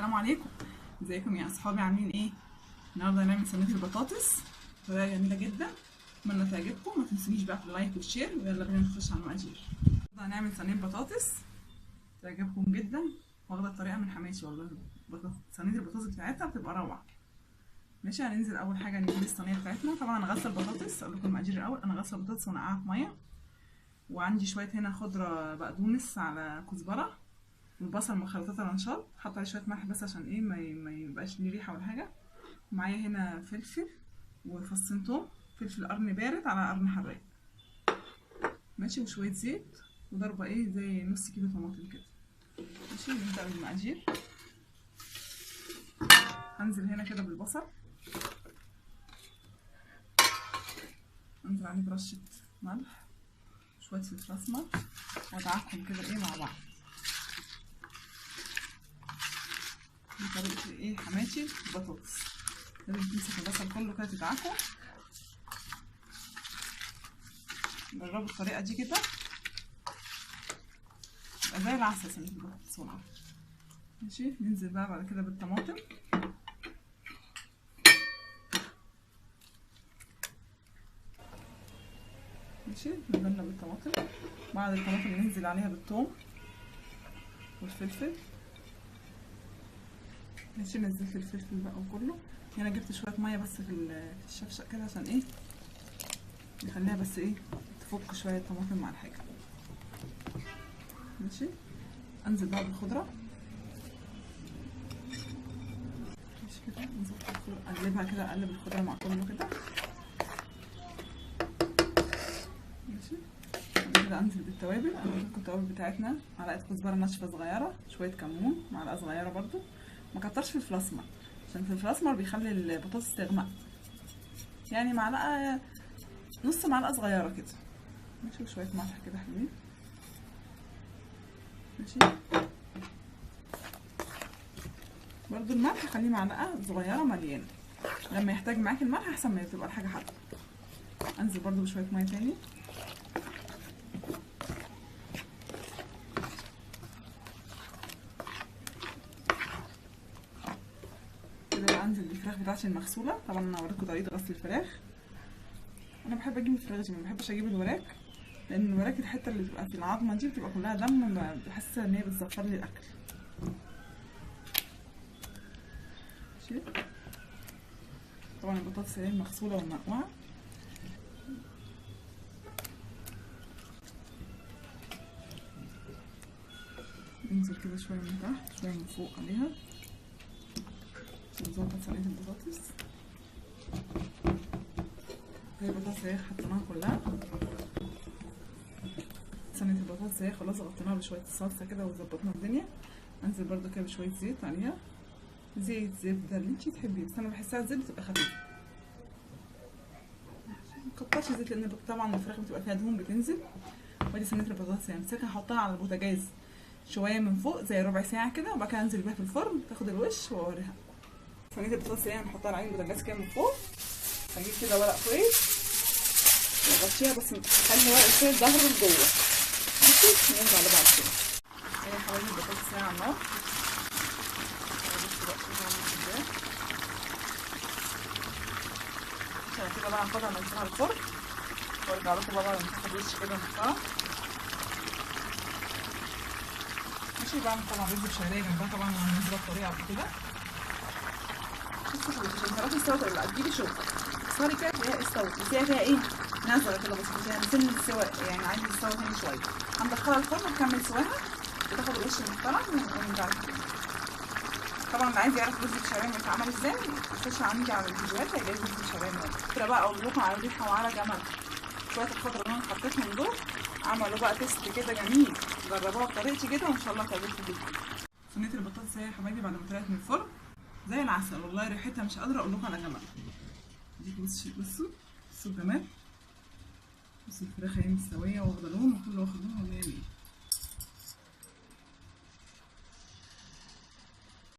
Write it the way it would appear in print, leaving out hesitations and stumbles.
السلام عليكم. ازيكم يا اصحابي، عاملين ايه؟ النهارده هنعمل صينيه البطاطس بطريقه جميله جدا، اتمنى تعجبكم. ما تنسونيش بقى في اللايك والشير، ويلا بينا نخش على المقادير. النهارده هنعمل صينيه بطاطس تعجبكم جدا، واخده الطريقه من حماتي والله. صينيه البطاطس بتاعتها بتبقى روعه. ماشي، هننزل اول حاجه نجيب الصينيه بتاعتنا. طبعا انا غسل البطاطس، اقول لكم المقادير الاول. انا غسل البطاطس ونقعها في ميه، وعندي شويه هنا خضره بقدونس على كزبره والبصل مخلطات رانشات، حاطه عليه شويه ملح بس عشان ايه ما يبقاش ليه ريحه ولا حاجه. معايا هنا فلفل وفصين توم، فلفل قرن بارد على قرن حراق، ماشي، وشويه زيت، وضربه ايه زي نص كيلو طماطم كده. ماشي، نبدا بالمقادير. هنزل هنا كده بالبصل، انزل عليه برشه ملح، شويه فلفل اسمر، وادعكهم كده ايه مع بعض. دي طريقه ايه حماتي البطاطس، لازم تمسك البصل كله كده تدعكه. جربوا الطريقه دي كده، يبقى زي العسل صينيه البطاطس والله. ماشي، ننزل بقى بعد كده بالطماطم. ماشي، نزلنا بالطماطم. بعد الطماطم ننزل عليها بالثوم والفلفل. ماشي، نزلت الفلفل بقى وكله. هنا جبت شويه ميه بس في الشفشق كده عشان ايه نخليها بس ايه تفك شويه الطماطم مع الحاجه. ماشي، انزل بقى بالخضره. ماشي كده، انزل بالخضره، اقلبها كده، اقلب الخضره مع كله كده. ماشي، بعد كده انزل بالتوابل. انا لكم التوابل بتاعتنا: معلقه كزبره ناشفه صغيره، شويه كمون معلقه صغيره برضو، ما كترش فلفل اسمر عشان الفلفل الاسمر بيخلي البطاطس تغمق، يعني معلقه، نص معلقه صغيره كده. ماشي، وشويه ملح كده حلوين. ماشي، برضو الملح خليه معلقه صغيره مليانه، لما يحتاج معاكي الملح احسن ما تبقى الحاجه حادقه. انزل برضو بشويه ميه تاني. كده بقى انزل بالفراخ بتاعتي المغسوله. طبعا انا هوريكم طريقه غسل الفراخ. انا بحب اجيب الفراخ دي، ما بحبش اجيب الوراك، لان الوراك الحته اللي بتبقى في العظمه دي بتبقى كلها دم، بحس ان هي بتزفر لي الاكل. ماشي، طبعا البطاطس هي مغسوله ومنقوعه. ننزل كده شويه من تحت شويه من فوق عليها عشان نظبط صينيه البطاطس. هي البطاطس اهي حطيناها كلها. صينيه البطاطس اهي خلاص، غطيناها بشويه الصلصه كده وظبطنا الدنيا. انزل برده كده بشويه زيت عليها، زيت زبده اللي انتي تحبيه، بس انا بحسها الزيت بتبقى خفيفه. مكترش زيت لان طبعا الفراخ بتبقى فيها دهون بتنزل. وادي صينيه البطاطس يعني امسكها احطها على البوتاجاز شويه من فوق زي ربع ساعه كده، وبعد كده انزل بيها في الفرن تاخد الوش واوريها. صينيه البطاطس يعني هنحطها على عين البوتاجاز كده من فوق. هجيب كده ورق فويل واغطيها، بس خلي ورق الفويل ظهره لجوه. ماشي، نرجع لبعض كده. اهي حوالين البطاطس على النار. بصوا بقى شوفوا عامل ازاي. عشان كده بقى هاخدها انزلها الفرن وارجع لكم بقى لما تاخد وش كده محترم. ماشي، بعمل طبعا رز بشعريه جنبها، طبعا انا منزله الطريقه قبل كده. بصوا عشان تعرفي استوت ولا لا، تجيبي شوكه تكسري كده تلاقيها استوت، بس هي فيها ايه نزله كده بسيطه، فيها سن السوا، يعني عايزه تستوي تاني شويه. هندخلها الفرن تكمل سواها وتاخد الوش المحترم ونرجع لكم. طبعا اللي عايز يعرف رز الشعريه بيتعمل ازاي يخش عندي على الفيديوهات هيلاقي رز الشعريه كده. بقى اقول لكم على ريحه وعلى جمال شويه الخضره اللي انا حطيتهم دول، عملوا بقى تيست كده جميل. جربوها بطريقتي كده وان شاء الله تعجبكم جدا. صينيه البطاطس اهي يا حبايبي بعد ما طلعت من الفرن زي العسل والله، ريحتها مش قادره اقول لكم على جمالها. ديكوا بصوا الجمال. بصوا الفراخ اهي مستويه واخده لون وكله واخد لون ومية مية.